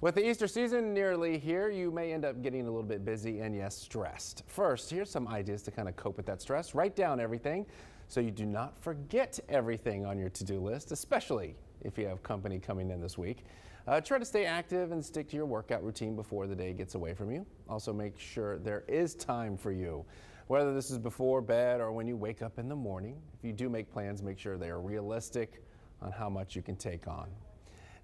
With the Easter season nearly here, you may end up getting a little bit busy and yes, stressed. First, here's some ideas to kind of cope with that stress. Write down everything so you do not forget everything on your to-do list, especially if you have company coming in this week. Try to stay active and stick to your workout routine before the day gets away from you. Also, make sure there is time for you, whether this is before bed or when you wake up in the morning. If you do make plans, make sure they are realistic on how much you can take on.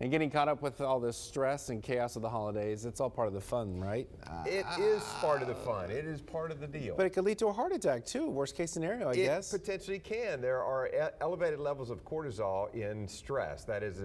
And getting caught up with all this stress and chaos of the holidays, it's all part of the fun, right? It is part of the fun. It is part of the deal. But it could lead to a heart attack too. Worst case scenario, I guess. It potentially can. There are elevated levels of cortisol in stress. That is,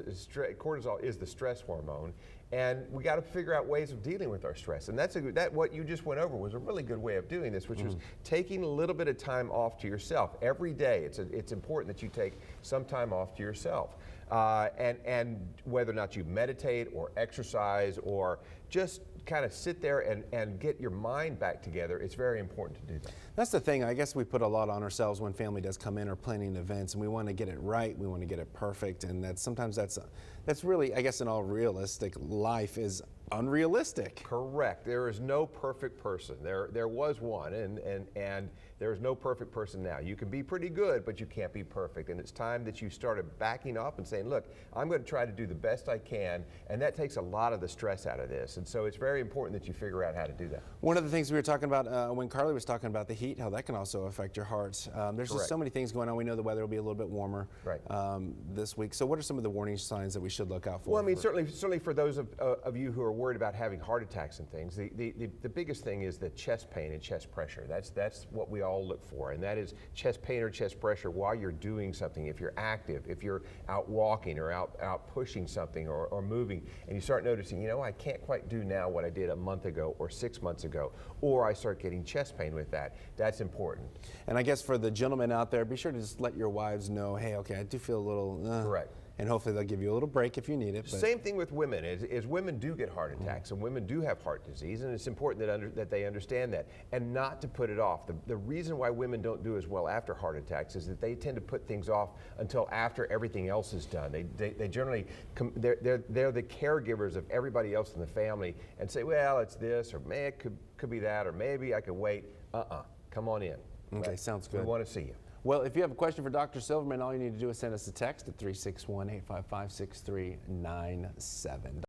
cortisol is the stress hormone. And we got to figure out ways of dealing with our stress. And that what you just went over was a really good way of doing this, which was taking a little bit of time off to yourself. Every day, it's important that you take some time off to yourself. And whether or not you meditate or exercise or just kind of sit there and get your mind back together, it's very important to do that. That's the thing. I guess we put a lot on ourselves when family does come in or planning events, and we want to get it right. We want to get it perfect, and that's really, I guess, in all realistic life is unrealistic. Correct. There is no perfect person. There was one, and there is no perfect person now. You can be pretty good, but you can't be perfect. And it's time that you started backing off and saying, look, I'm going to try to do the best I can, and that takes a lot of the stress out of this. And so it's very important that you figure out how to do that. One of the things we were talking about when Carly was talking about the heat, how that can also affect your heart. There's just so many things going on. We know the weather will be a little bit warmer this week. So what are some of the warning signs that we should look out for? Well, I mean, certainly for those of you who are worried about having heart attacks and things, the biggest thing is the chest pain and chest pressure. That's what we all look for, and that is chest pain or chest pressure while you're doing something. If you're active, if you're out walking or out pushing something or moving, and you start noticing, you know, I can't quite do now what I did a month ago or 6 months ago, or I start getting chest pain with that, that's important. And I guess for the gentlemen out there, be sure to just let your wives know, hey, okay, I do feel a little correct. And hopefully they'll give you a little break if you need it. Same thing with women, is women do get heart attacks and women do have heart disease, and it's important that they understand that and not to put it off. The reason why women don't do as well after heart attacks is that they tend to put things off until after everything else is done. They generally, they're the caregivers of everybody else in the family and say, well, it's this, or man, it could be that, or maybe I could wait. Come on in. Okay, sounds good. We want to see you. Well, if you have a question for Dr. Silverman, all you need to do is send us a text at 361-855-6397.